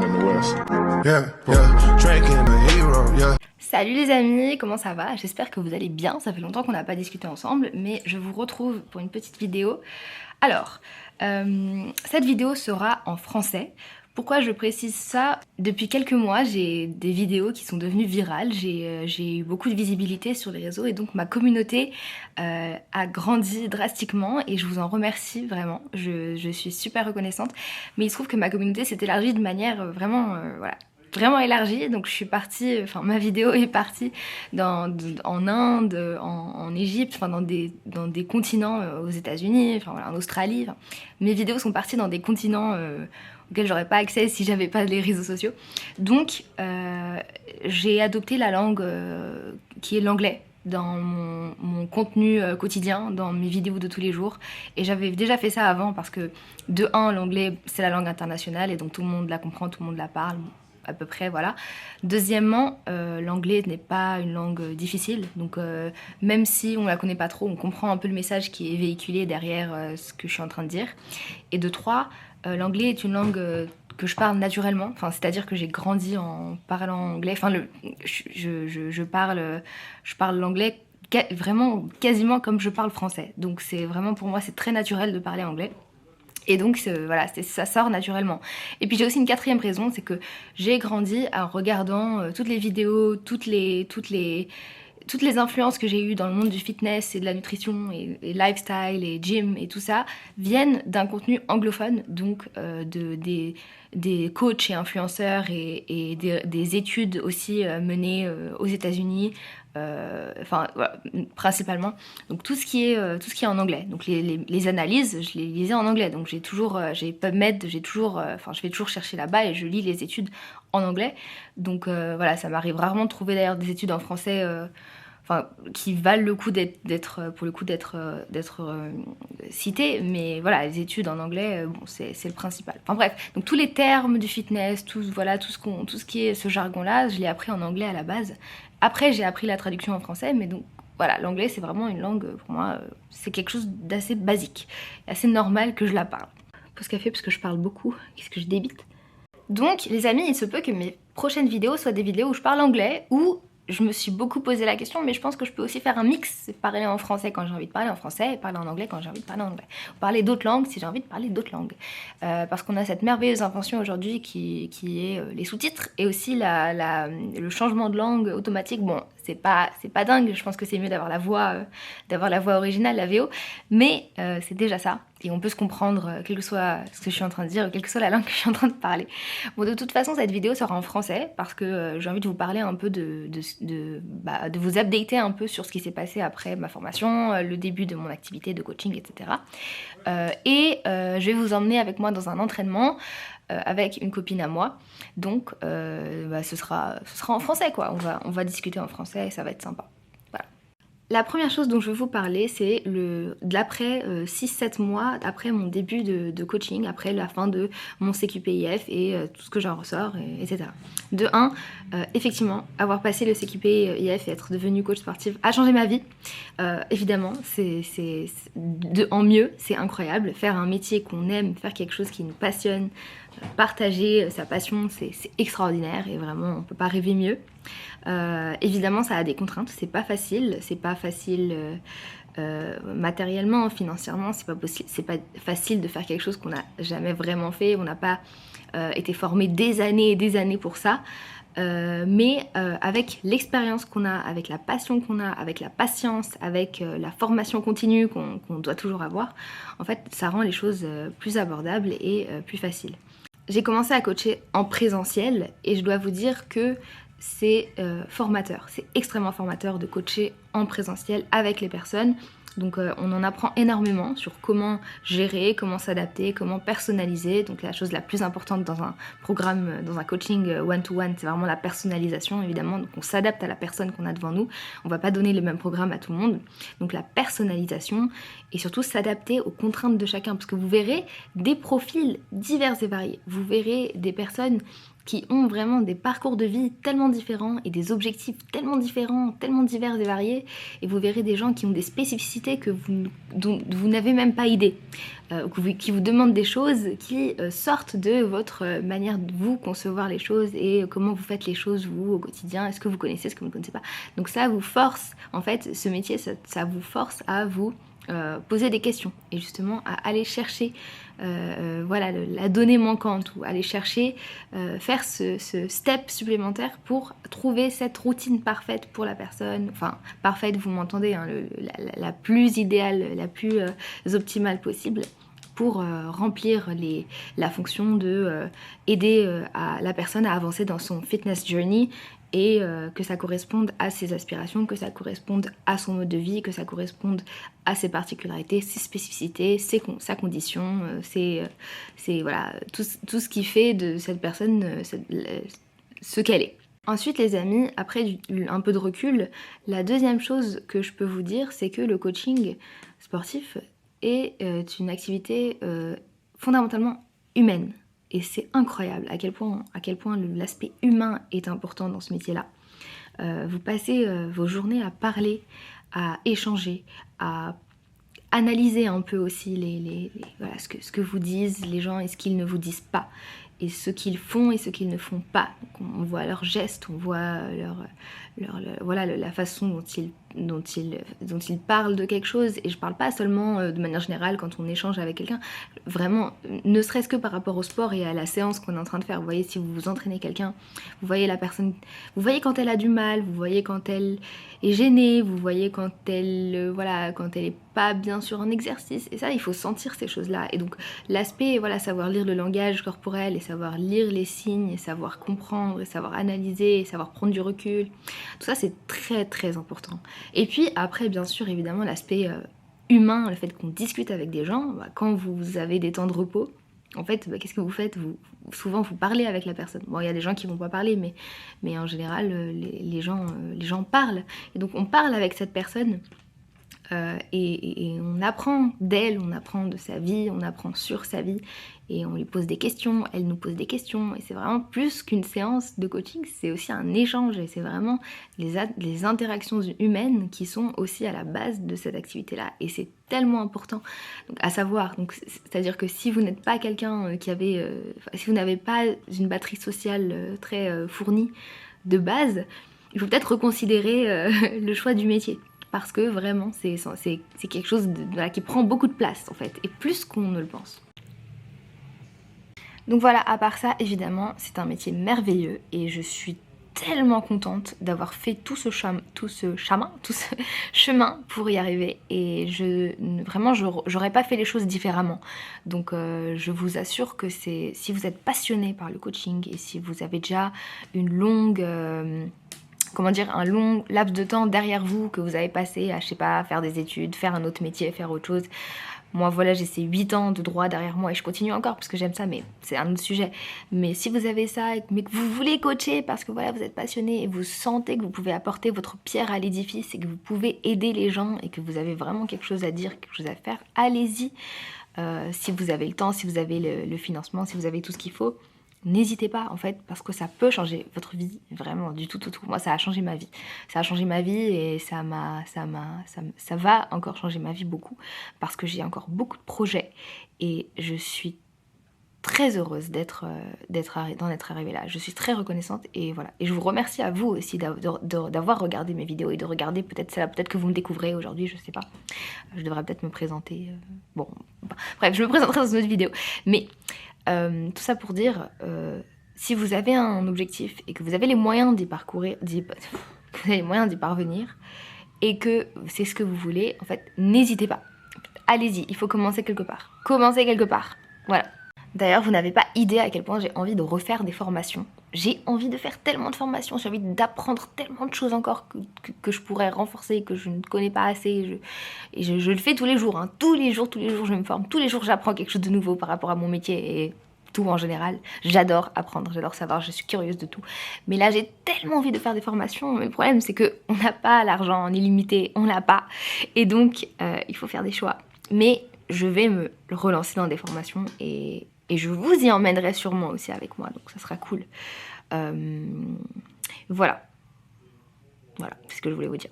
in the West. Drake and the hero, yeah. Salut les amis, comment ça va? J'espère que vous allez bien, ça fait longtemps qu'on n'a pas discuté ensemble, mais je vous retrouve pour une petite vidéo. Alors, cette vidéo sera en français. Pourquoi je précise ça? Depuis quelques mois, j'ai des vidéos qui sont devenues virales, j'ai eu beaucoup de visibilité sur les réseaux et donc ma communauté a grandi drastiquement et je vous en remercie vraiment, je suis super reconnaissante. Mais il se trouve que ma communauté s'est élargie de manière vraiment élargie, donc je suis partie, enfin ma vidéo est partie en Inde, en Égypte, enfin dans des continents aux États-Unis, enfin voilà, en Australie. Enfin, mes vidéos sont parties dans des continents auxquels j'aurais pas accès si j'avais pas les réseaux sociaux. Donc j'ai adopté la langue qui est l'anglais dans mon contenu quotidien, dans mes vidéos de tous les jours. Et j'avais déjà fait ça avant parce que de un, l'anglais c'est la langue internationale et donc tout le monde la comprend, tout le monde la parle. À peu près, voilà. Deuxièmement, l'anglais n'est pas une langue difficile, donc même si on la connaît pas trop, on comprend un peu le message qui est véhiculé derrière ce que je suis en train de dire. Et de trois, l'anglais est une langue que je parle naturellement, enfin, c'est-à-dire que j'ai grandi en parlant anglais, enfin, je parle l'anglais vraiment quasiment comme je parle français, donc c'est vraiment pour moi c'est très naturel de parler anglais. Et donc voilà, ça sort naturellement. Et puis j'ai aussi une quatrième raison, c'est que j'ai grandi en regardant toutes les vidéos, toutes les influences que j'ai eues dans le monde du fitness et de la nutrition et lifestyle et gym et tout ça viennent d'un contenu anglophone, donc des coachs et influenceurs et des études aussi menées aux États-Unis. Enfin voilà, principalement, donc tout ce qui est en anglais, donc les analyses je les lisais en anglais, donc j'ai PubMed, enfin je vais toujours chercher là-bas et je lis les études en anglais, donc voilà, ça m'arrive rarement de trouver d'ailleurs des études en français enfin, qui valent le coup d'être citées, mais voilà, les études en anglais, bon, c'est le principal. Enfin bref, donc tous les termes du fitness, tout ce qui est ce jargon-là, je l'ai appris en anglais à la base. Après, j'ai appris la traduction en français, mais donc voilà, l'anglais c'est vraiment une langue, pour moi, c'est quelque chose d'assez basique, assez normal que je la parle. Pause café parce que je parle beaucoup, qu'est-ce que je débite. Donc les amis, il se peut que mes prochaines vidéos soient des vidéos où je parle anglais, ou je me suis beaucoup posé la question, mais je pense que je peux aussi faire un mix, parler en français quand j'ai envie de parler en français et parler en anglais quand j'ai envie de parler en anglais. Ou parler d'autres langues si j'ai envie de parler d'autres langues. Parce qu'on a cette merveilleuse invention aujourd'hui qui est les sous-titres et aussi le changement de langue automatique. Bon, c'est pas dingue, je pense que c'est mieux d'avoir la voix originale, la VO, mais c'est déjà ça. Et on peut se comprendre, quel que soit ce que je suis en train de dire, quelle que soit la langue que je suis en train de parler. Bon, de toute façon, cette vidéo sera en français parce que j'ai envie de vous parler un peu de vous updater un peu sur ce qui s'est passé après ma formation, le début de mon activité de coaching, etc. Je vais vous emmener avec moi dans un entraînement avec une copine à moi. Donc, ce sera en français, quoi. On va discuter en français et ça va être sympa. La première chose dont je veux vous parler, c'est de l'après 6-7 mois, après mon début de coaching, après la fin de mon CQPIF et tout ce que j'en ressors, etc. De 1, effectivement, avoir passé le CQPIF et être devenue coach sportive a changé ma vie. Évidemment, en mieux, c'est incroyable. Faire un métier qu'on aime, faire quelque chose qui nous passionne, partager sa passion, c'est extraordinaire et vraiment, on peut pas rêver mieux. Évidemment, ça a des contraintes, c'est pas facile matériellement, financièrement, c'est pas facile de faire quelque chose qu'on n'a jamais vraiment fait, on n'a pas été formé des années et des années pour ça, mais avec l'expérience qu'on a, avec la passion qu'on a, avec la patience, avec la formation continue qu'on doit toujours avoir, en fait, ça rend les choses plus abordables et plus faciles. J'ai commencé à coacher en présentiel et je dois vous dire que c'est formateur, c'est extrêmement formateur de coacher en présentiel avec les personnes. Donc on en apprend énormément sur comment gérer, comment s'adapter, comment personnaliser. Donc la chose la plus importante dans un programme, dans un coaching one-to-one, c'est vraiment la personnalisation évidemment. Donc on s'adapte à la personne qu'on a devant nous. On va pas donner le même programme à tout le monde. Donc la personnalisation et surtout s'adapter aux contraintes de chacun. Parce que vous verrez des profils divers et variés. Vous verrez des personnes qui ont vraiment des parcours de vie tellement différents et des objectifs tellement différents, tellement divers et variés, et vous verrez des gens qui ont des spécificités dont vous n'avez même pas idée, qui vous demandent des choses qui sortent de votre manière de vous concevoir les choses et comment vous faites les choses vous au quotidien, est-ce que vous connaissez, est-ce que vous ne connaissez pas. Donc ça vous force, en fait, ce métier, ça vous force à vous poser des questions et justement à aller chercher voilà, la donnée manquante ou aller chercher, faire ce step supplémentaire pour trouver cette routine parfaite pour la personne, enfin parfaite vous m'entendez, hein, la plus idéale, la plus optimale possible pour remplir la fonction de aider à la personne à avancer dans son fitness journey et que ça corresponde à ses aspirations, que ça corresponde à son mode de vie, que ça corresponde à ses particularités, ses spécificités, sa condition, voilà, tout ce qui fait de cette personne ce qu'elle est. Ensuite les amis, après un peu de recul, la deuxième chose que je peux vous dire, c'est que le coaching sportif est une activité fondamentalement humaine. Et c'est incroyable à quel point l'aspect humain est important dans ce métier-là. Vous passez vos journées à parler, à échanger, à analyser un peu aussi voilà, ce que vous disent les gens et ce qu'ils ne vous disent pas. Et ce qu'ils font et ce qu'ils ne font pas. Donc on voit leurs gestes, on voit voilà, la façon dont ils parlent de quelque chose. Et je parle pas seulement de manière générale quand on échange avec quelqu'un, vraiment, ne serait-ce que par rapport au sport et à la séance qu'on est en train de faire. Vous voyez, si vous vous entraînez quelqu'un, vous voyez la personne, vous voyez quand elle a du mal, vous voyez quand elle est gênée, vous voyez quand elle, voilà, quand elle est pas bien sur un exercice. Et ça, il faut sentir ces choses-là. Et donc l'aspect, voilà, savoir lire le langage corporel et savoir lire les signes et savoir comprendre et savoir analyser et savoir prendre du recul, tout ça c'est très très important. Et puis après bien sûr évidemment l'aspect humain, le fait qu'on discute avec des gens, quand vous avez des temps de repos, en fait qu'est-ce que vous faites, souvent vous parlez avec la personne. Bon, il y a des gens qui vont pas parler, mais en général les gens parlent. Et donc on parle avec cette personne. Et on apprend d'elle, on apprend de sa vie, on apprend sur sa vie et on lui pose des questions, elle nous pose des questions et c'est vraiment plus qu'une séance de coaching, c'est aussi un échange et c'est vraiment les interactions humaines qui sont aussi à la base de cette activité-là et c'est tellement important donc, à savoir. Donc, c'est-à-dire que si vous n'êtes pas quelqu'un si vous n'avez pas une batterie sociale très fournie de base, il faut peut-être reconsidérer le choix du métier. Parce que vraiment, c'est quelque chose qui prend beaucoup de place en fait, et plus qu'on ne le pense. Donc voilà, à part ça, évidemment, c'est un métier merveilleux et je suis tellement contente d'avoir fait tout ce chemin pour y arriver et vraiment j'aurais pas fait les choses différemment. Donc je vous assure que si vous êtes passionné par le coaching et si vous avez déjà une longue... un long laps de temps derrière vous que vous avez passé à, je sais pas, faire des études, faire un autre métier, faire autre chose. Moi voilà, j'ai ces 8 ans de droit derrière moi et je continue encore parce que j'aime ça, mais c'est un autre sujet. Mais si vous avez ça, mais que vous voulez coacher parce que voilà, vous êtes passionné et vous sentez que vous pouvez apporter votre pierre à l'édifice et que vous pouvez aider les gens et que vous avez vraiment quelque chose à dire, quelque chose à faire, allez-y. Si vous avez le temps, si vous avez le financement, si vous avez tout ce qu'il faut. N'hésitez pas en fait parce que ça peut changer votre vie vraiment du tout. Moi ça a changé ma vie. Ça a changé ma vie et ça va encore changer ma vie beaucoup parce que j'ai encore beaucoup de projets et je suis très heureuse d'en être arrivée là. Je suis très reconnaissante et voilà. Et je vous remercie à vous aussi d'avoir regardé mes vidéos et de regarder peut-être celle-là, peut-être que vous me découvrez aujourd'hui, je sais pas. Je devrais peut-être me présenter. Bon, bref, je me présenterai dans une autre vidéo. Mais tout ça pour dire, si vous avez un objectif et que vous avez les moyens d'y parvenir et que c'est ce que vous voulez, en fait, n'hésitez pas. Allez-y, il faut commencer quelque part. Commencez quelque part, voilà. D'ailleurs, vous n'avez pas idée à quel point j'ai envie de refaire des formations. J'ai envie de faire tellement de formations, j'ai envie d'apprendre tellement de choses encore que je pourrais renforcer, que je ne connais pas assez. Et je le fais tous les jours, hein. Tous les jours, je me forme. Tous les jours, j'apprends quelque chose de nouveau par rapport à mon métier et tout en général. J'adore apprendre, j'adore savoir, je suis curieuse de tout. Mais là, j'ai tellement envie de faire des formations. Mais le problème, c'est qu'on n'a pas l'argent en illimité, on l'a pas. Et donc, il faut faire des choix. Mais je vais me relancer dans des formations et et je vous y emmènerai sûrement aussi avec moi, donc ça sera cool. Voilà, c'est ce que je voulais vous dire.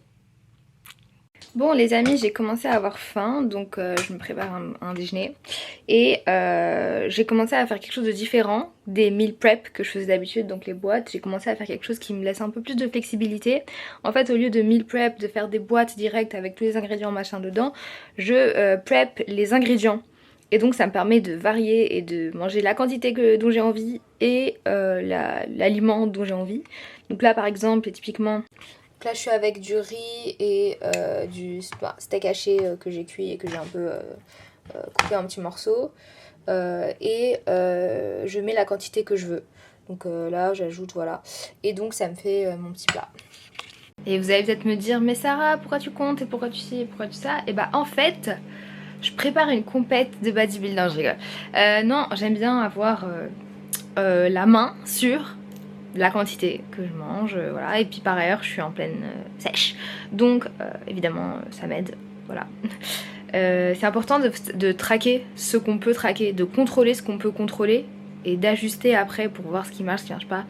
Bon les amis, j'ai commencé à avoir faim, donc je me prépare un déjeuner. Et j'ai commencé à faire quelque chose de différent des meal prep que je faisais d'habitude, donc les boîtes. J'ai commencé à faire quelque chose qui me laisse un peu plus de flexibilité. En fait, au lieu de meal prep, de faire des boîtes directes avec tous les ingrédients machin dedans, je prep les ingrédients. Et donc ça me permet de varier et de manger la quantité dont j'ai envie et l'aliment dont j'ai envie. Donc là par exemple, typiquement... Là je suis avec du riz et du steak haché que j'ai cuit et que j'ai un peu coupé en petits morceaux. Je mets la quantité que je veux. Donc là j'ajoute, voilà. Et donc ça me fait mon petit plat. Et vous allez peut-être me dire, mais Sarah, pourquoi tu comptes et pourquoi tu sais, pourquoi tu ça? Et bah en fait, je prépare une compète de bodybuilding. Non, je rigole. Non, j'aime bien avoir la main sur la quantité que je mange, voilà. Et puis par ailleurs, je suis en pleine sèche. Donc évidemment, ça m'aide, voilà. C'est important de traquer ce qu'on peut traquer, de contrôler ce qu'on peut contrôler et d'ajuster après pour voir ce qui marche, ce qui marche pas.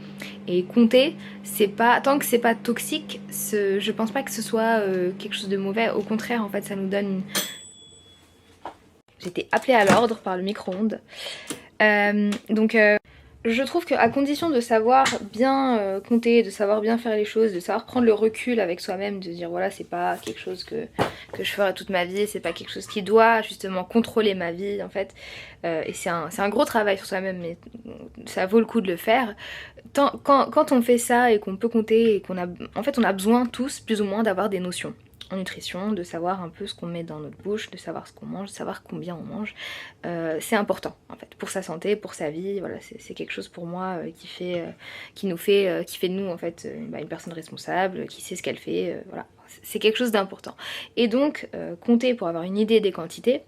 Et compter, c'est pas, tant que c'est pas toxique, je pense pas que ce soit quelque chose de mauvais. Au contraire, en fait, ça nous donne une... J'ai été appelée à l'ordre par le micro-ondes. Je trouve qu'à condition de savoir bien compter, de savoir bien faire les choses, de savoir prendre le recul avec soi-même, de dire voilà, c'est pas quelque chose que je ferai toute ma vie, c'est pas quelque chose qui doit justement contrôler ma vie en fait. Et c'est un gros travail sur soi-même, mais ça vaut le coup de le faire. Quand on fait ça et qu'on peut compter et en fait on a besoin tous plus ou moins d'avoir des notions en nutrition, de savoir un peu ce qu'on met dans notre bouche, de savoir ce qu'on mange, de savoir combien on mange. C'est important en fait pour sa santé, pour sa vie. Voilà, c'est quelque chose pour moi qui fait de nous en fait une personne responsable, qui sait ce qu'elle fait. Voilà, c'est quelque chose d'important. Et donc compter pour avoir une idée des quantités.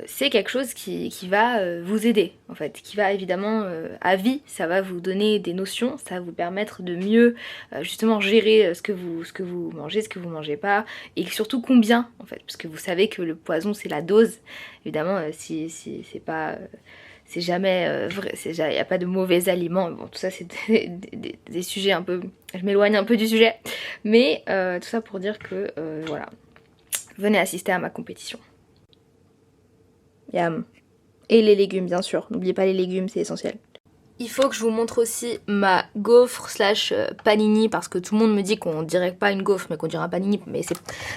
C'est quelque chose qui va vous aider en fait, qui va évidemment à vie, ça va vous donner des notions, ça va vous permettre de mieux justement gérer ce que vous mangez, ce que vous mangez pas, et surtout combien en fait, parce que vous savez que le poison c'est la dose, évidemment si c'est pas... c'est jamais vrai, il n'y a pas de mauvais aliments, bon tout ça c'est des sujets un peu, je m'éloigne un peu du sujet, mais tout ça pour dire que voilà, venez assister à ma compétition. Yam. Et les légumes bien sûr, n'oubliez pas les légumes, c'est essentiel. Il faut que je vous montre aussi ma gaufre slash panini, parce que tout le monde me dit qu'on dirait pas une gaufre mais qu'on dirait un panini, mais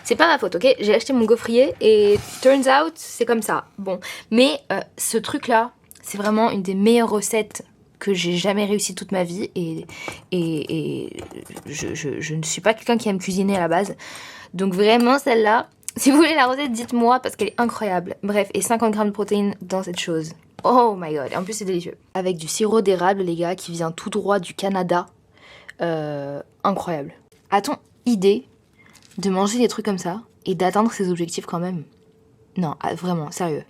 c'est pas ma faute, ok? J'ai acheté mon gaufrier et turns out c'est comme ça. Bon, mais ce truc là, c'est vraiment une des meilleures recettes que j'ai jamais réussi toute ma vie et je ne suis pas quelqu'un qui aime cuisiner à la base. Donc vraiment celle-là, si vous voulez la recette, dites-moi parce qu'elle est incroyable. Bref, et 50 grammes de protéines dans cette chose. Oh my god, et en plus c'est délicieux. Avec du sirop d'érable les gars, qui vient tout droit du Canada. Incroyable. A-t-on idée de manger des trucs comme ça et d'atteindre ses objectifs quand même? Non, vraiment, sérieux.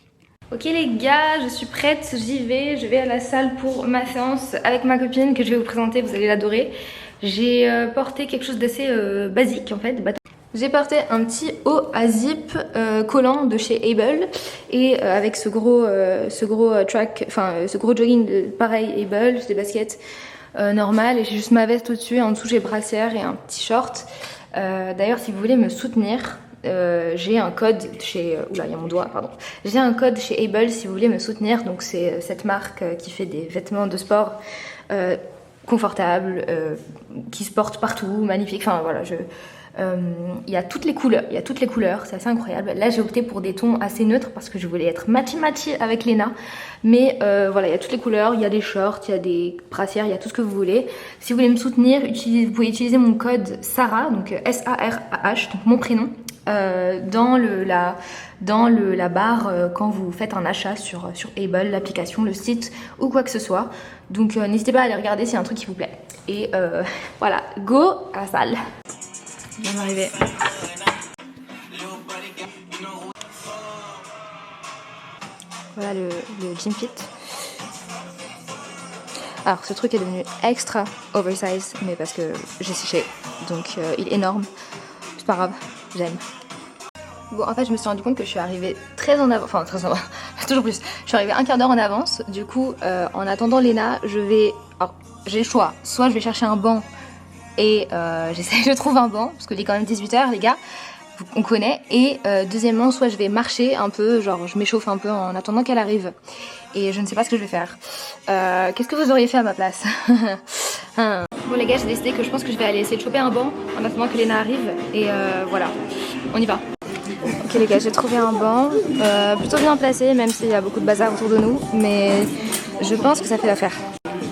Ok les gars, je suis prête, j'y vais. Je vais à la salle pour ma séance avec ma copine que je vais vous présenter, vous allez l'adorer. J'ai porté quelque chose d'assez basique en fait. J'ai porté un petit haut à zip collant de chez Able et avec ce gros track, enfin ce gros jogging de pareil Able, j'ai des baskets normales et j'ai juste ma veste au-dessus et en dessous j'ai brassière et un petit short. D'ailleurs si vous voulez me soutenir, j'ai un code chez... Oula, il y a mon doigt, pardon. J'ai un code chez Able si vous voulez me soutenir, donc c'est cette marque qui fait des vêtements de sport confortables, qui se portent partout, magnifiques, enfin voilà, il y a toutes les couleurs, c'est assez incroyable. Là j'ai opté pour des tons assez neutres parce que je voulais être matchy avec Léna. Mais voilà, il y a toutes les couleurs, il y a des shorts, il y a des brassières, il y a tout ce que vous voulez. Si vous voulez me soutenir, vous pouvez utiliser mon code Sarah, donc S-A-R-A-H, donc mon prénom, dans la barre quand vous faites un achat sur Able, l'application, le site ou quoi que ce soit. Donc n'hésitez pas à aller regarder s'il y a un truc qui vous plaît. Et voilà, go à la salle. Je viens d'arriver. Voilà le gym fit. Alors ce truc est devenu extra oversize, mais parce que j'ai séché, donc il est énorme. C'est pas grave, j'aime. Bon en fait je me suis rendu compte que je suis arrivée très en avant, enfin très en avant, toujours plus. Je suis suis arrivée un quart d'heure en avance. Du coup, en attendant Léna, je vais... Alors, j'ai le choix. Soit je vais chercher un banc et je trouve un banc, parce qu'il est quand même 18h, les gars. On connaît. Et deuxièmement, soit je vais marcher un peu, genre je m'échauffe un peu en attendant qu'elle arrive. Et je ne sais pas ce que je vais faire. Qu'est-ce que vous auriez fait à ma place? Bon les gars, j'ai décidé que je pense que je vais aller essayer de choper un banc en attendant que Léna arrive. Et voilà, on y va. Ok les gars, j'ai trouvé un banc plutôt bien placé, même s'il y a beaucoup de bazar autour de nous. Mais je pense que ça fait l'affaire.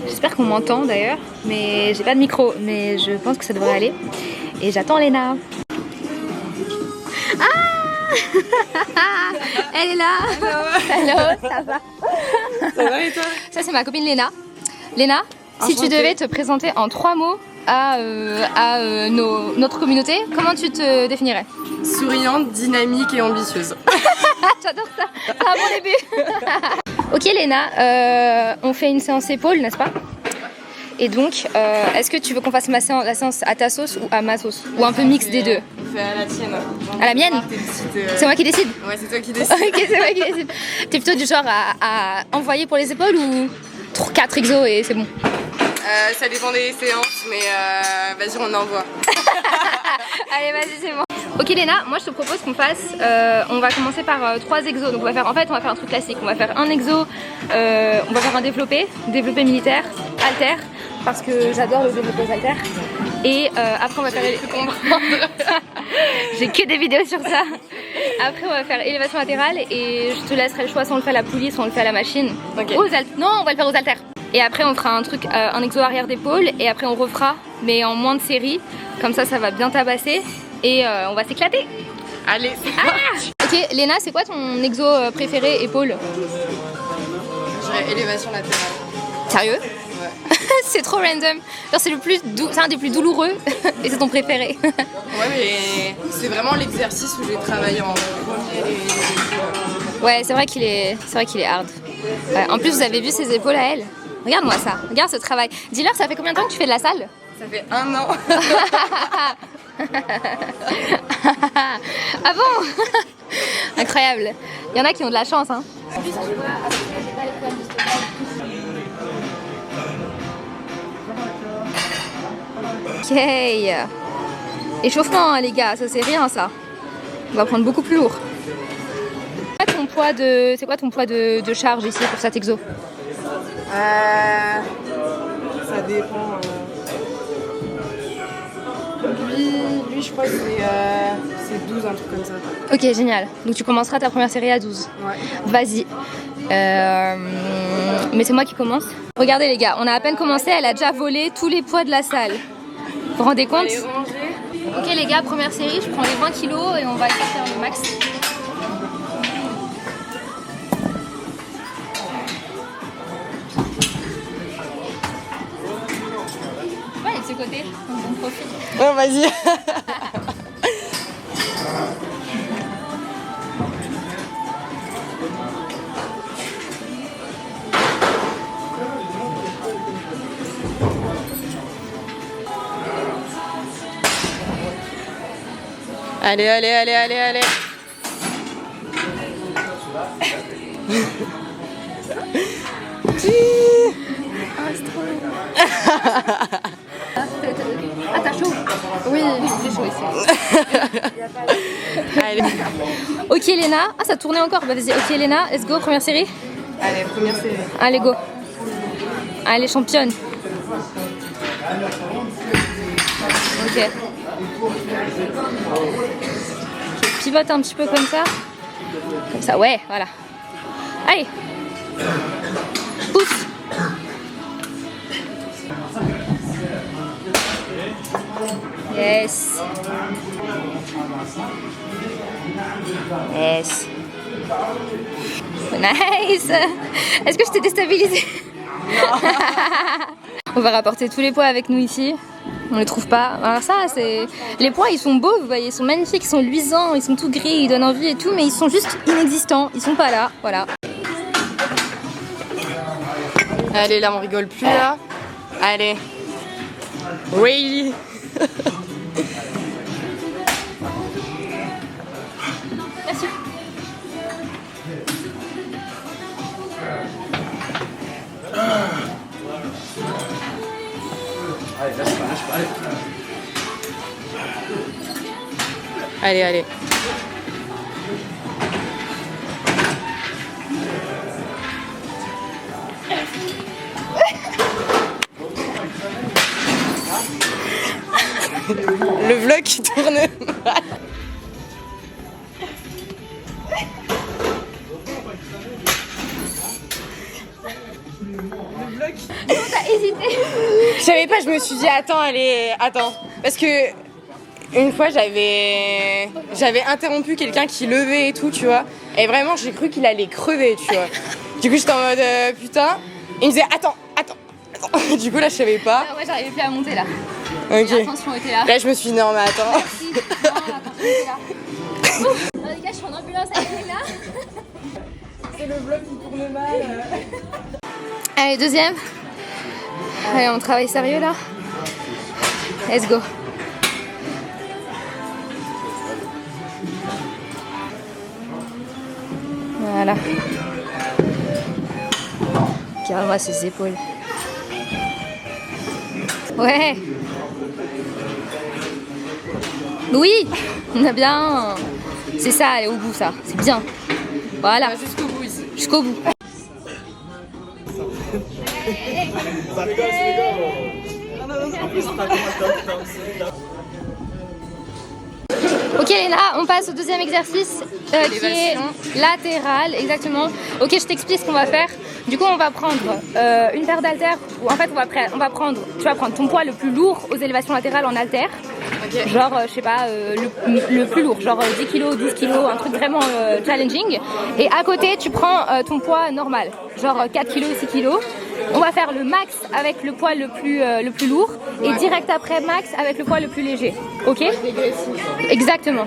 J'espère qu'on m'entend d'ailleurs, mais j'ai pas de micro. Mais je pense que ça devrait aller. Et j'attends Léna. Ah elle est là. Hello, ça va? Ça va et toi? Ça c'est ma copine Léna. Léna, si tu devais te présenter en 3 mots à notre communauté, comment tu te définirais? Souriante, dynamique et ambitieuse. J'adore ça, c'est un bon début. Ok Léna, on fait une séance épaule, n'est-ce pas? Et donc, est-ce que tu veux qu'on fasse la séance à ta sauce ou à ma sauce? Ou un peu mix des deux? On fait à la tienne. À la mienne? C'est moi qui décide? Ouais, c'est toi qui décides. Ok, c'est moi qui décide. T'es plutôt du genre à envoyer pour les épaules ou 4 exos et c'est bon? Ça dépend des séances, mais vas-y, on envoie. Allez, vas-y, c'est bon. Ok Léna, moi je te propose qu'on fasse, on va commencer par 3 exos. Donc on va faire un truc classique. On va faire un exo, on va faire un développé militaire, haltère, parce que j'adore le développé haltère. Et après on va faire j'ai que des vidéos sur ça. Après on va faire élévation latérale et je te laisserai le choix si on le fait à la poulie, si on le fait à la machine. Okay. Non, on va le faire aux haltères. Et après on fera un truc, un exo arrière d'épaule et après on refera, mais en moins de séries. Comme ça va bien tabasser et on va s'éclater. Allez, c'est parti. Ok Léna, c'est quoi ton exo préféré épaule? Je dirais élévation latérale. Sérieux? Ouais. C'est trop random. Genre c'est un des plus douloureux et c'est ton préféré. Ouais, mais c'est vraiment l'exercice où j'ai travaillé en premier. Ouais, c'est vrai qu'il est hard. Ouais, en plus, vous avez vu ses épaules à elle. Regarde-moi ça. Regarde ce travail. Dis-leur, ça fait combien de temps que tu fais de la salle? Ça fait 1 an. Ah bon? Incroyable. Il y en a qui ont de la chance, hein. Ok. Échauffement, hein, les gars, ça c'est rien ça. On va prendre beaucoup plus lourd. C'est quoi ton poids de charge ici pour cet exo? Ça dépend. Lui, je crois que c'est 12, un truc comme ça. Ok, génial. Donc tu commenceras ta première série à 12. Ouais. Vas-y. Mais c'est moi qui commence. Regardez les gars, on a à peine commencé, elle a déjà volé tous les poids de la salle. Vous vous rendez compte? Ok les gars, première série, je prends les 20 kilos et on va essayer de faire le max. Ouais, de ce côté, on profite. Ouais, vas-y. Allez, allez, allez, allez, allez. Ah, c'est trop long. Ah, t'as chaud? Oui, j'ai chaud ici. Allez. Ok, Léna. Ah, ça tournait encore. Bah, vas-y. Ok, Léna, let's go. Première série. Allez, première série. Allez, go. Allez, championne. Ok. Je pivote un petit peu comme ça. Comme ça, ouais, voilà. Allez. Pousse. Yes. Yes. Nice. Est-ce que je t'ai déstabilisé? On va rapporter tous les poids avec nous ici. On les trouve pas. Alors ça, c'est... Les poids, ils sont beaux, vous voyez, ils sont magnifiques, ils sont luisants, ils sont tout gris, ils donnent envie et tout, mais ils sont juste inexistants. Ils sont pas là, voilà. Allez, là, on rigole plus, là. Allez. Oui. Merci. Allez, allez. Le vlog qui tourne mal. T'as hésité. Je savais pas, je me suis dit attends, attends. Parce que une fois j'avais interrompu quelqu'un qui levait et tout, tu vois. Et vraiment j'ai cru qu'il allait crever, tu vois. Du coup j'étais en mode putain. Et il me disait attends. Du coup là je savais pas. Ah ouais, j'arrivais plus à monter là. Ok. L'attention était là. Là je me suis dit non mais attends. Merci. Non, l'attention était là. Non, les gars, je suis en ambulance avec les là. C'est le vlog qui tourne mal. Allez, deuxième. Allez, on travaille sérieux là. Let's go. Voilà. Regarde-moi ses épaules. Ouais. Oui, on a bien. C'est ça, aller au bout, ça. C'est bien. Voilà. Jusqu'au bout ici. Jusqu'au bout. Ok Léna, on passe au deuxième exercice qui est latéral, exactement. Ok, je t'explique ce qu'on va faire. Du coup, on va prendre une paire d'haltères. En fait, tu vas prendre ton poids le plus lourd aux élévations latérales en haltères. Okay. Genre, je sais pas, le plus lourd, genre 10 kg, 12 kg, un truc vraiment challenging. Et à côté, tu prends ton poids normal, genre 4 kg, 6 kg. On va faire le max avec le poids le plus lourd et direct après max avec le poids le plus léger. Ok? Exactement.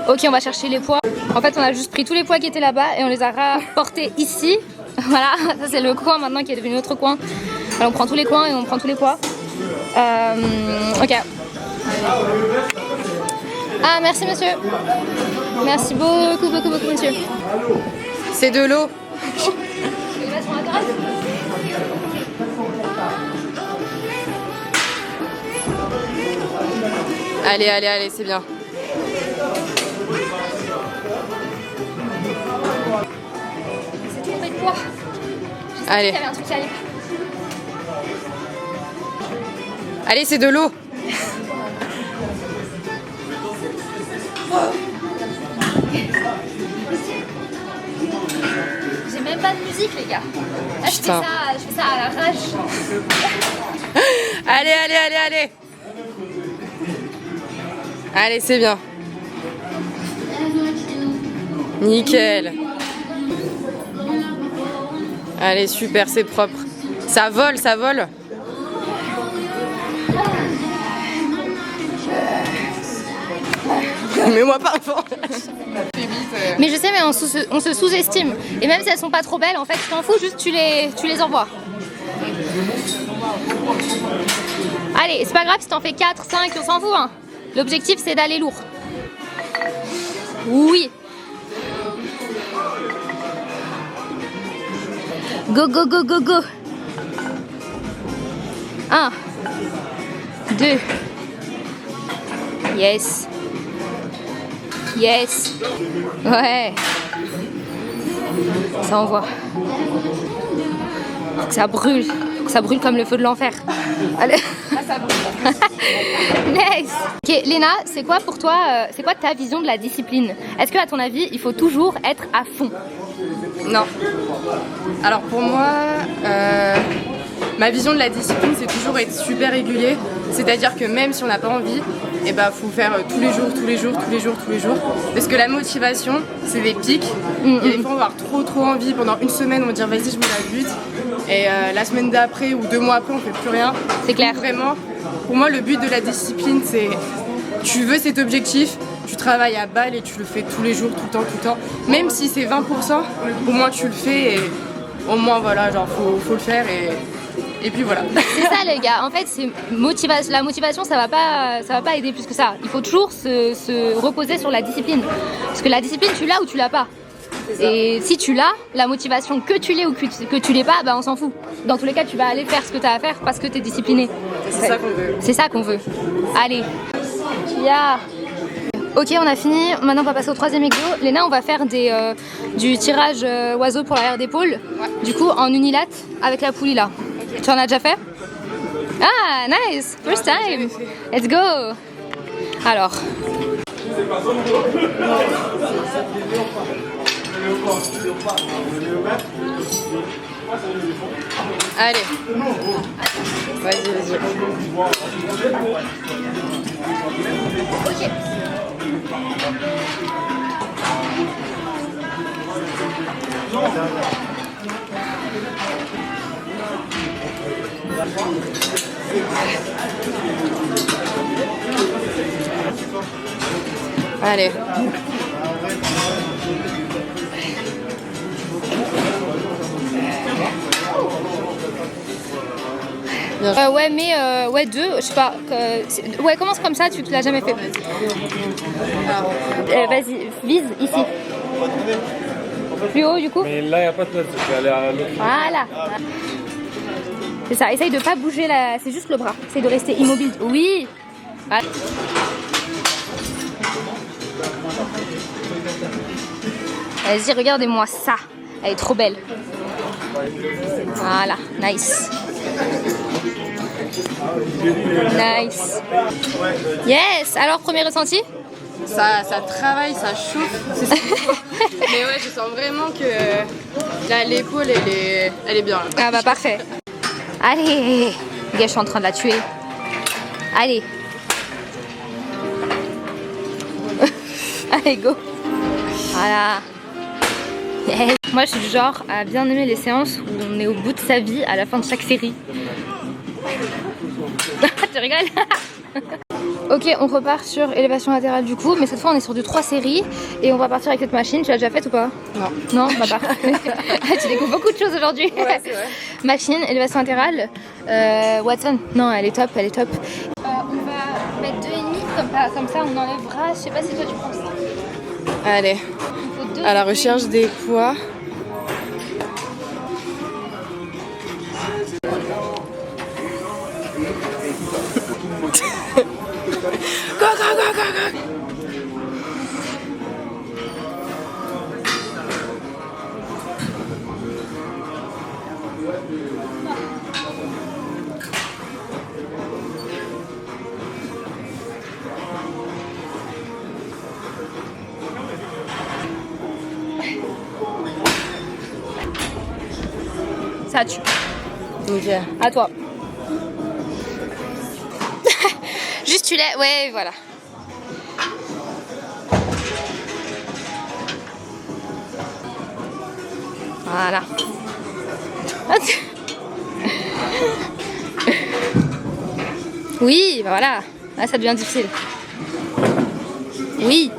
Ok, on va chercher les poids. En fait, on a juste pris tous les poids qui étaient là-bas et on les a rapportés ici. Voilà, ça c'est le coin maintenant qui est devenu notre coin. Alors, on prend tous les coins et on prend tous les poids. Ok. Ah, merci monsieur. Merci beaucoup, beaucoup, beaucoup monsieur. C'est de l'eau. Allez, allez, allez, c'est bien. C'est tombé de poids. Allez. Il y avait un truc qui allait pas. Allez, c'est de l'eau. J'ai même pas de musique les gars. Là, je fais ça à la rage. Allez, allez, allez, allez. Allez, c'est bien. Nickel. Allez, super, c'est propre. Ça vole, ça vole. Mais moi pas avant. Mais je sais, mais on se sous-estime. Et même si elles sont pas trop belles, en fait, tu t'en fous, juste tu les envoies. Allez, c'est pas grave si t'en fais 4, 5, on s'en fout. Hein. L'objectif, c'est d'aller lourd. Oui. Go, go, go, go, go. 1, 2. Yes. Yes. Ouais. Ça envoie. Faut que ça brûle. Faut que ça brûle comme le feu de l'enfer. Allez. Nice. Ok, Léna, c'est quoi pour toi, c'est quoi ta vision de la discipline? Est-ce que à ton avis, il faut toujours être à fond? Non. Alors pour moi, ma vision de la discipline, c'est toujours être super régulier. C'est-à-dire que même si on n'a pas envie, eh ben, faut faire tous les jours, tous les jours, tous les jours, tous les jours. Parce que la motivation, c'est des pics. Il y a des fois, on va avoir trop envie. Pendant une semaine, on va dire vas-y, je me la bute. Et la semaine d'après ou 2 mois après, on fait plus rien. C'est clair. Donc, vraiment, pour moi, le but de la discipline, c'est tu veux cet objectif, tu travailles à balle et tu le fais tous les jours, tout le temps. Même si c'est 20%, au moins tu le fais et au moins voilà, genre faut le faire et puis voilà. C'est ça les gars, en fait c'est la motivation ça va pas aider plus que ça. Il faut toujours se reposer sur la discipline. Parce que la discipline tu l'as ou tu l'as pas. Et si tu l'as, la motivation que tu l'aies ou que tu l'aies pas, bah on s'en fout. Dans tous les cas tu vas aller faire ce que tu as à faire parce que tu es discipliné. C'est ça qu'on veut. C'est ça qu'on veut. Allez. Yeah. Ok, on a fini. Maintenant, on va passer au troisième igloo. Léna, on va faire du tirage oiseau pour l'arrière d'épaule. Ouais. Du coup, en unilate avec la poulie là. Okay. Tu en as déjà fait? Ah, nice! First time! Let's go! Alors. Allez. Vas-y, vas-y. Ok. Allez. Ouais, mais ouais, deux, je sais pas. Ouais, commence comme ça, tu l'as jamais fait. Vas-y, vise ici. Plus haut du coup. Mais là, il n'y a pas de place, je vais aller à l'autre. Voilà. C'est ça, essaye de pas bouger là, c'est juste le bras. Essaye de rester immobile. Oui. Voilà. Vas-y, regardez-moi ça. Elle est trop belle. Voilà, nice. Nice. Yes. Alors, premier ressenti? Ça travaille, ça chauffe. Mais ouais, je sens vraiment que là, l'épaule, elle est bien. Là. Ah bah parfait. Allez. Les gars, je suis en train de la tuer. Allez. Allez, go. Voilà. Yes. Moi, je suis du genre à bien aimer les séances où on est au bout de sa vie à la fin de chaque série. Tu rigoles? Ok, on repart sur élévation latérale du coup, mais cette fois on est sur du 3 séries et on va partir avec cette machine. Tu l'as déjà faite ou pas? Non. Non, bah parfait. Tu découvres beaucoup de choses aujourd'hui. Ouais, c'est vrai. Machine, élévation latérale. Watson, non, elle est top, elle est top. On va mettre 2,5 comme ça on enlèvera. Je sais pas si toi tu prends ça. Allez. À la recherche des poids. Go, go, go, go, go. Ça tue. Ok. À toi. Juste tu l'as. Ouais, voilà. Voilà. Oui, bah voilà. Là, ça devient difficile. Oui.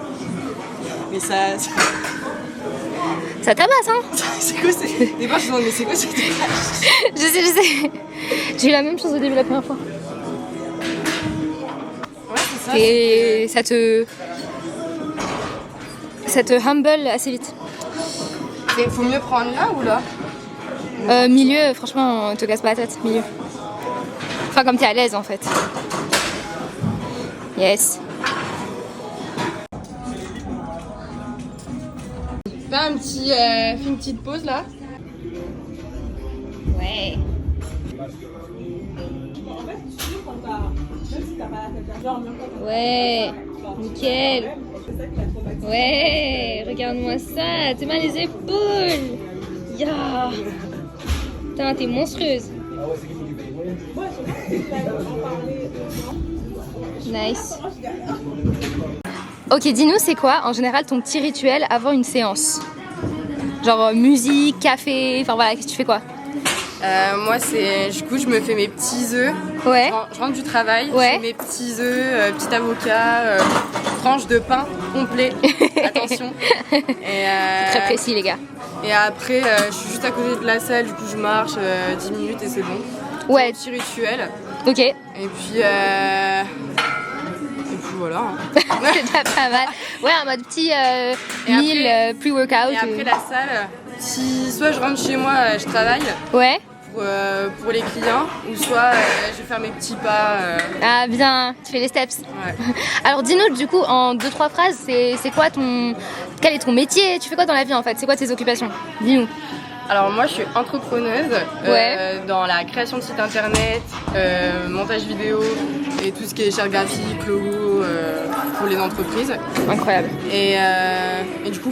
Mais ça... Ça tabasse, hein? C'est quoi c'est... Des fois je me demande mais c'est quoi cette... Je sais. J'ai eu la même chose au début la première fois. Ouais, c'est ça. Et ça te humble assez vite. Il faut mieux prendre là ou là? Milieu, franchement, te casse pas la tête, milieu. Enfin, comme t'es à l'aise en fait. Yes. Fais une petite pause là. Ouais. Ouais, nickel. Ouais, regarde-moi ça, t'es mal les épaules. Ya. Putain, t'es monstrueuse. Nice. Ok, dis-nous, c'est quoi en général ton petit rituel avant une séance? Genre musique, café, enfin voilà, qu'est-ce que tu fais quoi? Moi, du coup, je me fais mes petits œufs. Ouais. Je rentre du travail, Ouais. je fais mes petits œufs, petit avocat, tranche de pain complet. Attention. Et, Très précis, les gars. Et après, je suis juste à côté de la salle, du coup, je marche 10 minutes et c'est bon. Ouais. Petit rituel. Ok. Et puis voilà. Hein. C'est déjà pas mal. Ouais, un mode petit meal, après- pre-workout. Et après la salle, si soit je rentre chez moi, je travaille. Ouais. pour les clients, ou soit je vais faire mes petits pas. Ah bien, tu fais les steps. Ouais. Alors dis-nous du coup en 2-3 phrases, c'est quoi quel est ton métier? Tu fais quoi dans la vie en fait? C'est quoi tes occupations? Dis-nous. Alors moi je suis entrepreneuse dans la création de sites internet, montage vidéo et tout ce qui est charte graphique, logo pour les entreprises. Incroyable. Et du coup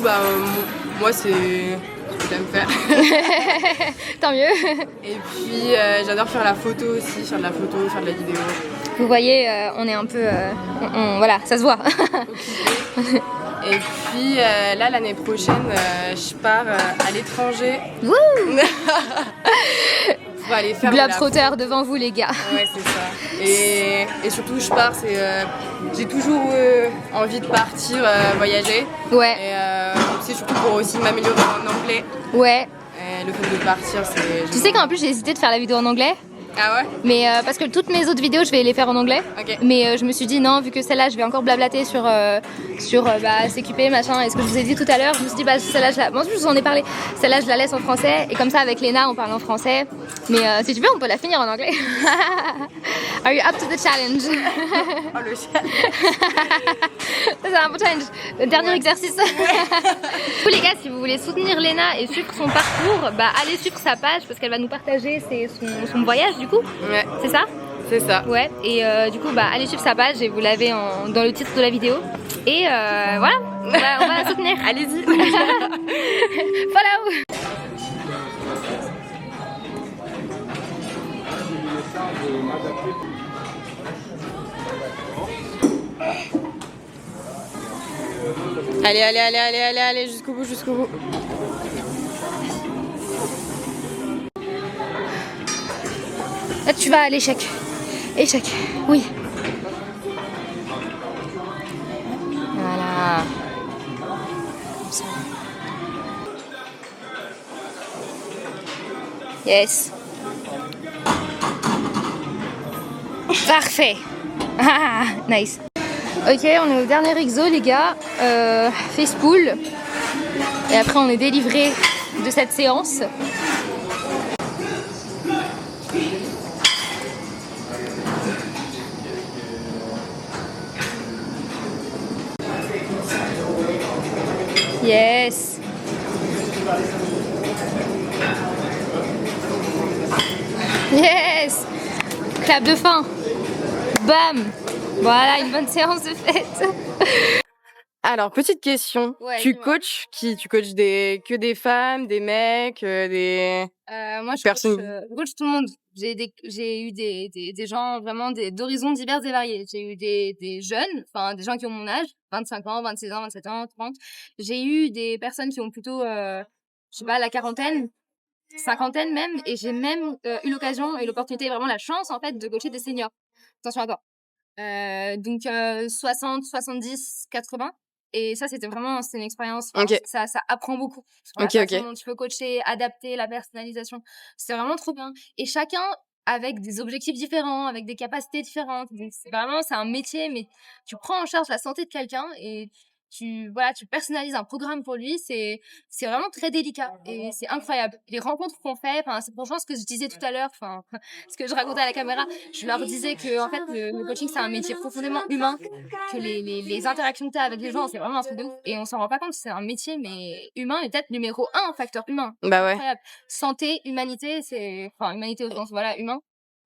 moi c'est ce que j'aime faire. Tant mieux. Et puis j'adore faire la photo aussi, faire de la photo, faire de la vidéo. Vous voyez, on est un peu... voilà, ça se voit. Et puis là l'année prochaine je pars à l'étranger. Wouh. Pour aller faire Globetrotter devant vous les gars. Ouais c'est ça. Et surtout je pars, j'ai toujours envie de partir voyager. Ouais. Et c'est surtout pour aussi m'améliorer en anglais. Ouais. Et le fait de partir c'est... Tu sais qu'en plus j'ai hésité de faire la vidéo en anglais. Ah ouais? Mais parce que toutes mes autres vidéos je vais les faire en anglais. Ok. Mais je me suis dit non, vu que celle-là je vais encore blablater sur CQP machin et ce que je vous ai dit tout à l'heure, je me suis dit celle-là bon, je vous en ai parlé, celle-là je la laisse en français et comme ça avec Léna on parle en français. Mais si tu veux on peut la finir en anglais. Are you up to the challenge? Oh le challenge. C'est un beau challenge. Le dernier exercice. Du coup les gars, si vous voulez soutenir Léna et suivre son parcours, allez suivre sa page parce qu'elle va nous partager son voyage du coup. Ouais. C'est ça? C'est ça. Ouais. Et du coup allez suivre sa page et vous l'avez dans le titre de la vidéo. Et voilà, on va la soutenir. Allez-y. Follow. Allez, jusqu'au bout. Là tu vas à l'échec. Échec, oui. Voilà. Yes. Parfait. Ah, nice. Ok, on est au dernier exo les gars. Face pull. Et après on est délivré de cette séance. Yes. Yes. Clap de fin. Bam. Voilà, une bonne séance de fête. Alors, petite question. Ouais, Tu dis-moi. coaches qui? Tu coaches que des femmes, des mecs, des... Moi, je coach tout le monde. J'ai eu des gens vraiment d'horizons divers et variés. J'ai eu des jeunes, enfin des gens qui ont mon âge, 25 ans, 26 ans, 27 ans, 30. J'ai eu des personnes qui ont plutôt, je sais pas, la quarantaine, cinquantaine même. Et j'ai même eu l'occasion et l'opportunité, vraiment la chance en fait, de coacher des seniors. Attention à toi. Donc 60, 70, 80. Et ça, c'était une expérience. Ok. Ça apprend beaucoup. Sur la Ok. façon dont tu peux coacher, adapter la personnalisation. C'est vraiment trop bien. Et chacun avec des objectifs différents, avec des capacités différentes. Donc, c'est un métier, mais tu prends en charge la santé de quelqu'un et tu personnalises un programme pour lui. C'est vraiment très délicat et c'est incroyable. Les rencontres qu'on fait, c'est franchement ce que je disais tout à l'heure, ce que je racontais à la caméra, je leur disais que en fait le coaching c'est un métier profondément humain, que les interactions que tu as avec les gens c'est vraiment un truc de ouf et on s'en rend pas compte, c'est un métier mais humain et peut-être numéro 1 facteur humain. Bah ouais. Incroyable. Santé, humanité, humanité au sens humain.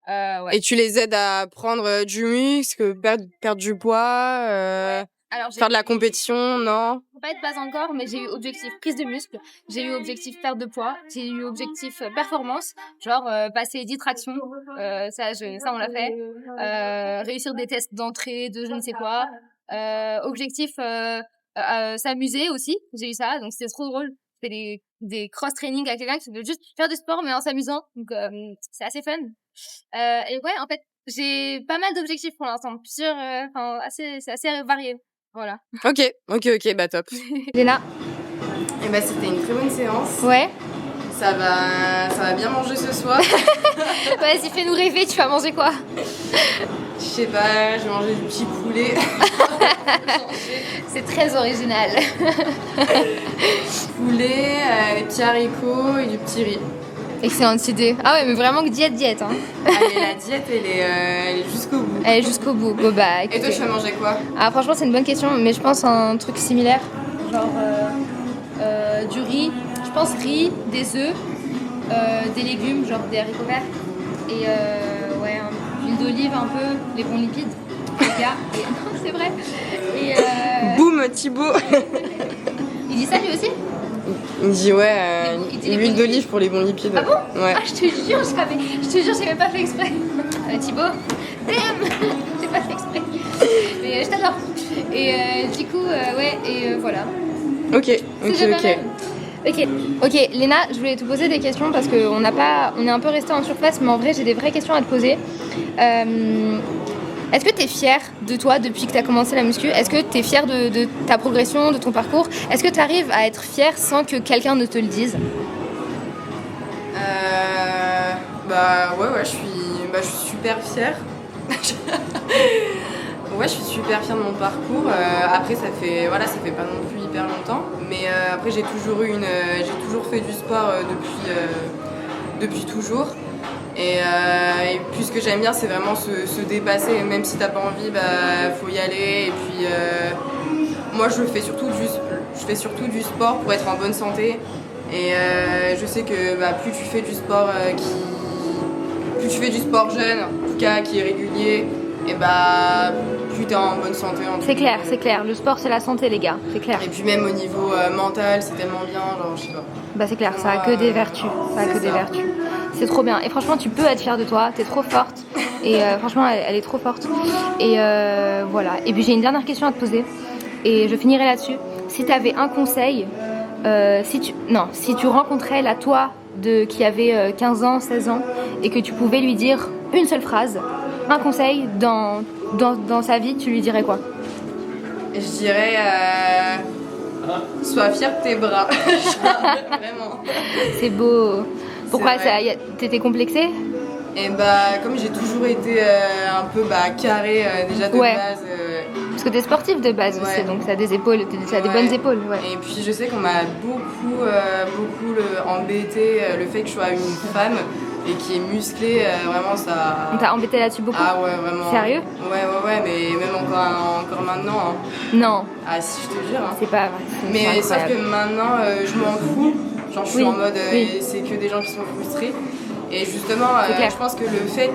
Ouais. Et tu les aides à prendre du muscle, perdre du poids, Alors, faire de la compétition, non? Pas encore, mais j'ai eu objectif prise de muscle, j'ai eu objectif perte de poids, j'ai eu objectif performance, genre passer 10 tractions, ça on l'a fait, réussir des tests d'entrée de je ne sais quoi, objectif s'amuser aussi, j'ai eu ça, donc c'était trop drôle. Je fais des cross-training avec quelqu'un qui veut juste faire du sport mais en s'amusant, donc c'est assez fun. Et ouais, en fait, j'ai pas mal d'objectifs pour l'instant, c'est assez varié. Voilà. Ok, bah top. Léna. Et bah c'était une très bonne séance. Ouais. Ça va bien manger ce soir. Vas-y, fais-nous rêver, tu vas manger quoi? Je sais pas, je vais manger du petit poulet. C'est très original. Poulet, des petits haricots et du petit riz. Excellente idée. Ah ouais, mais vraiment que diète, hein. Allez, la diète, elle est jusqu'au bout. Elle est jusqu'au bout. Bon, bah, Et toi, tu vas manger quoi? Ah, franchement, c'est une bonne question, mais je pense à un truc similaire. Genre du riz. Je pense riz, des œufs, des légumes, genre des haricots verts. Et ouais, l'huile d'olive un peu, les bons lipides. Les gars. Et... Non, c'est vrai. Et Boum, Thibaut. il dit ça lui aussi? Il me dit ouais, Il dit les l'huile bons d'olive pour les bons lipides. Ah bon? Ouais. Ah, je te jure, j'ai même pas fait exprès. Thibaut, damn, j'ai pas fait exprès. Mais je t'adore. Et du coup, ouais, et voilà. Ok, C'est ok, déjà pas ok. mal. Ok, Léna, je voulais te poser des questions parce qu'on est un peu resté en surface, mais en vrai, j'ai des vraies questions à te poser. Est-ce que tu es fière de toi depuis que tu as commencé la muscu? Est-ce que tu es fière de ta progression, de ton parcours? Est-ce que tu arrives à être fière sans que quelqu'un ne te le dise? Bah ouais, je suis super fière. Ouais, je suis super fière de mon parcours. Après, ça fait pas non plus hyper longtemps, mais après j'ai toujours fait du sport depuis toujours. Et puis ce que j'aime bien, c'est vraiment se dépasser. Même si t'as pas envie, bah faut y aller. Et puis moi, je fais surtout du sport pour être en bonne santé. Et je sais que bah, plus tu fais du sport jeune, en tout cas qui est régulier, et bah plus t'es en bonne santé. C'est clair. Le sport, c'est la santé, les gars. C'est clair. Et puis même au niveau mental, c'est tellement bien, genre je sais pas. Bah c'est clair, ça a que des vertus. C'est trop bien. Et franchement, tu peux être fière de toi. T'es trop forte. Et franchement, elle est trop forte. Et voilà. Et puis j'ai une dernière question à te poser. Et je finirai là-dessus. Si t'avais un conseil, si tu rencontrais la toi qui avait 15 ans, 16 ans, et que tu pouvais lui dire une seule phrase, un conseil dans sa vie, tu lui dirais quoi? Et je dirais sois fière de tes bras. Vraiment. C'est beau. Pourquoi C'est t'étais complexée? Et bah comme j'ai toujours été un peu carré déjà de base. Parce que t'es sportive de base aussi, donc t'as des épaules, t'as des bonnes épaules. Ouais. Et puis je sais qu'on m'a beaucoup embêté le fait que je sois une femme et qui est musclée, vraiment ça. On t'a embêté là-dessus beaucoup? Ah ouais, vraiment. Sérieux? Ouais, mais même encore maintenant. Hein. Non. Ah si, je te jure. Hein. C'est pas vrai. Mais sauf que maintenant, je m'en fous. Genre, je suis en mode, c'est que des gens qui sont frustrés. Et justement, je pense que le fait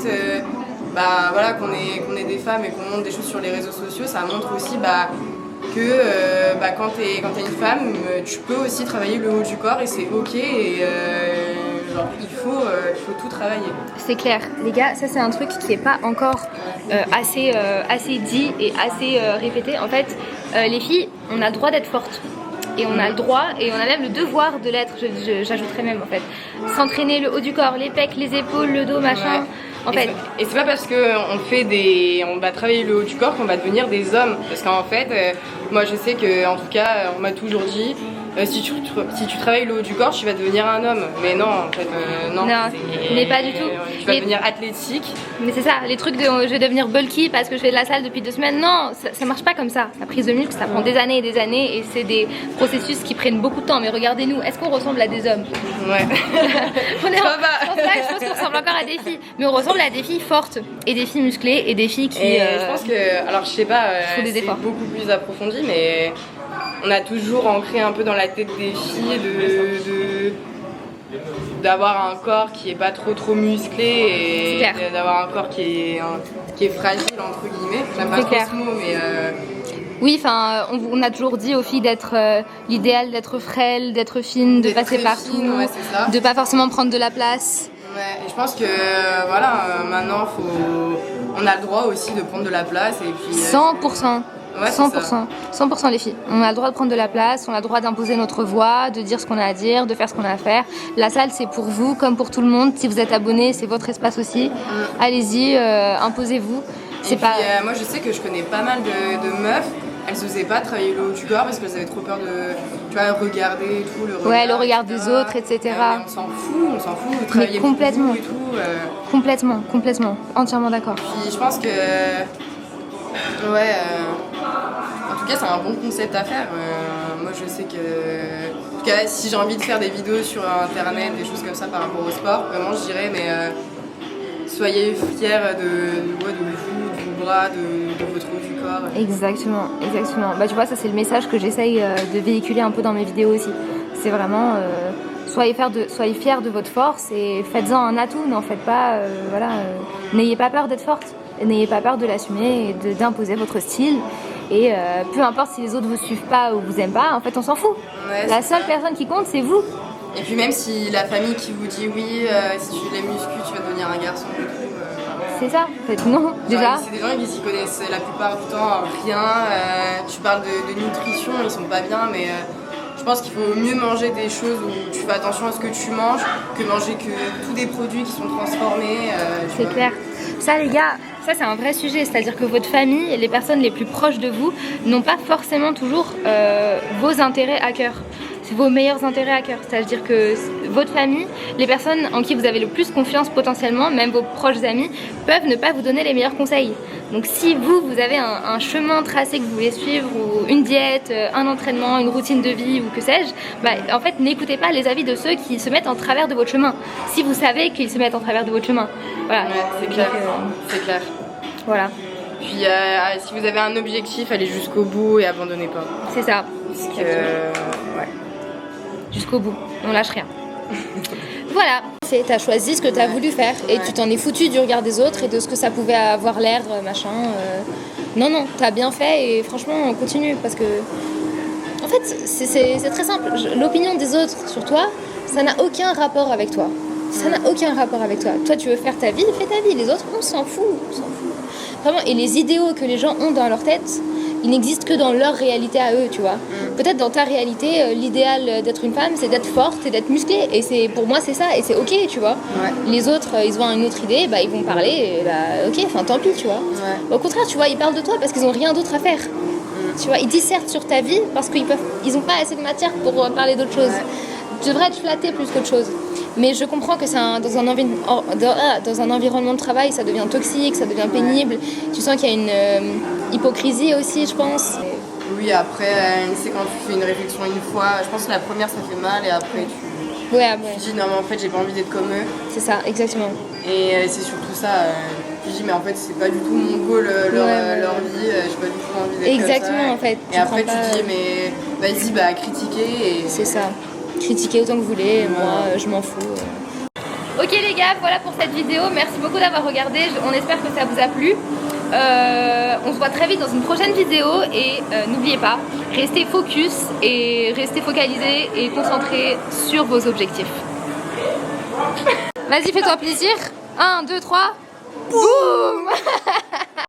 qu'on est des femmes et qu'on montre des choses sur les réseaux sociaux, ça montre aussi que quand t'es une femme, tu peux aussi travailler le haut du corps et c'est ok. Et genre, il faut tout travailler. C'est clair. Les gars, ça c'est un truc qui est pas encore assez dit et assez répété. En fait, les filles, on a le droit d'être fortes. Et on a le droit et on a même le devoir de l'être, j'ajouterais même en fait. S'entraîner le haut du corps, les pecs, les épaules, le dos, machin. Ouais. En fait. Et c'est pas parce qu'on va travailler le haut du corps qu'on va devenir des hommes. Parce qu'en fait, moi je sais que en tout cas, on m'a toujours dit si tu travailles le haut du corps, tu vas devenir un homme. Mais non, en fait, non. Non, mais pas du tout. Tu vas devenir athlétique. Mais c'est ça, les trucs de je vais devenir bulky parce que je fais de la salle depuis 2 semaines. Non, ça marche pas comme ça. La prise de muscle, ça prend des années et des années et c'est des processus qui prennent beaucoup de temps. Mais regardez-nous, est-ce qu'on ressemble à des hommes? Ouais. Je pense qu'on ressemble encore à des filles. Mais on ressemble à des filles fortes et des filles musclées et des filles qui. Et je pense que, alors je sais pas, c'est beaucoup plus approfondi, mais on a toujours ancré un peu dans la tête des filles d'avoir un corps qui est pas trop musclé et d'avoir un corps qui est fragile entre guillemets. J'aime pas trop ce mot, mais oui, enfin, on a toujours dit aux filles d'être l'idéal, d'être frêle, d'être fine, de passer partout, de pas forcément prendre de la place. Ouais, et je pense que maintenant on a le droit aussi de prendre de la place et puis 100%. Ouais, 100% les filles. On a le droit de prendre de la place, on a le droit d'imposer notre voix, de dire ce qu'on a à dire, de faire ce qu'on a à faire. La salle, c'est pour vous comme pour tout le monde. Si vous êtes abonné, c'est votre espace aussi. Allez-y, imposez-vous. Moi, je sais que je connais pas mal de meufs. Elles osaient pas travailler le haut du corps parce qu'elles avaient trop peur de regarder et tout, le regard des autres, etc. Mais on s'en fout, de travailler complètement. pour vous et tout. Complètement, entièrement d'accord. Puis je pense que, en tout cas, c'est un bon concept à faire. moi je sais que, en tout cas, si j'ai envie de faire des vidéos sur internet, des choses comme ça par rapport au sport, vraiment je dirais, mais soyez fiers de vous, de vos bras, de votre haut du corps. Exactement, exactement. Bah tu vois, ça c'est le message que j'essaye de véhiculer un peu dans mes vidéos aussi. C'est vraiment soyez fiers de votre force et faites-en un atout. N'en faites pas, n'ayez pas peur d'être forte, n'ayez pas peur de l'assumer et d'imposer votre style. Et peu importe si les autres vous suivent pas ou vous aiment pas, en fait on s'en fout. Ouais, la seule personne qui compte c'est vous. Et puis même si la famille qui vous dit oui, si tu les muscles, tu vas devenir un garçon et tout. C'est ça, en fait, non, déjà. C'est des gens qui s'y connaissent la plupart du temps rien. Tu parles de nutrition, ils sont pas bien, mais je pense qu'il faut mieux manger des choses où tu fais attention à ce que tu manges que manger que tous des produits qui sont transformés. C'est clair. Ça les gars, ça c'est un vrai sujet, c'est-à-dire que votre famille et les personnes les plus proches de vous n'ont pas forcément toujours vos intérêts à cœur. C'est vos meilleurs intérêts à cœur, c'est-à-dire que votre famille, les personnes en qui vous avez le plus confiance potentiellement, même vos proches amis, peuvent ne pas vous donner les meilleurs conseils. Donc si vous avez un chemin tracé que vous voulez suivre, ou une diète, un entraînement, une routine de vie ou que sais-je, bah, en fait n'écoutez pas les avis de ceux qui se mettent en travers de votre chemin, si vous savez qu'ils se mettent en travers de votre chemin. Voilà. Ouais, c'est clair, c'est clair. Voilà. Puis si vous avez un objectif, allez jusqu'au bout et abandonnez pas. C'est ça. Parce que, ouais. Jusqu'au bout, on lâche rien. Voilà, t'as choisi ce que t'as voulu faire et tu t'en es foutu du regard des autres et de ce que ça pouvait avoir l'air, machin. Non, t'as bien fait et franchement, on continue parce que... En fait, c'est très simple. L'opinion des autres sur toi, ça n'a aucun rapport avec toi. Ça n'a aucun rapport avec toi. Toi, tu veux faire ta vie, fais ta vie. Les autres, on s'en fout. Vraiment, et les idéaux que les gens ont dans leur tête, ils n'existent que dans leur réalité à eux, tu vois. Peut-être dans ta réalité, l'idéal d'être une femme, c'est d'être forte et d'être musclée. Et pour moi, c'est ça. Et c'est ok, tu vois. Ouais. Les autres, ils ont une autre idée, bah, ils vont parler, et bah, ok, enfin tant pis, tu vois. Ouais. Au contraire, tu vois, ils parlent de toi parce qu'ils n'ont rien d'autre à faire. Tu vois, ils dissertent sur ta vie parce qu'ils n'ont pas assez de matière pour parler d'autre chose. Tu devrais être flatté plus qu'autre chose. Mais je comprends que dans un environnement de travail, ça devient toxique, ça devient pénible. Tu sens qu'il y a une hypocrisie aussi, je pense. Oui, après, c'est quand tu fais une réflexion une fois, je pense que la première ça fait mal et après tu dis non mais en fait j'ai pas envie d'être comme eux. C'est ça, exactement. Et c'est surtout ça, tu dis mais en fait c'est pas du tout mon goal leur vie, j'ai pas du tout envie d'être exactement comme ça. En fait. Et après tu dis mais vas-y critiquer et... C'est ça. Critiquez autant que vous voulez, moi je m'en fous. Ok les gars, voilà pour cette vidéo, merci beaucoup d'avoir regardé, on espère que ça vous a plu. On se voit très vite dans une prochaine vidéo et n'oubliez pas, restez focus et restez focalisés et concentrés sur vos objectifs. Vas-y, fais-toi plaisir. 1, 2, 3, boum.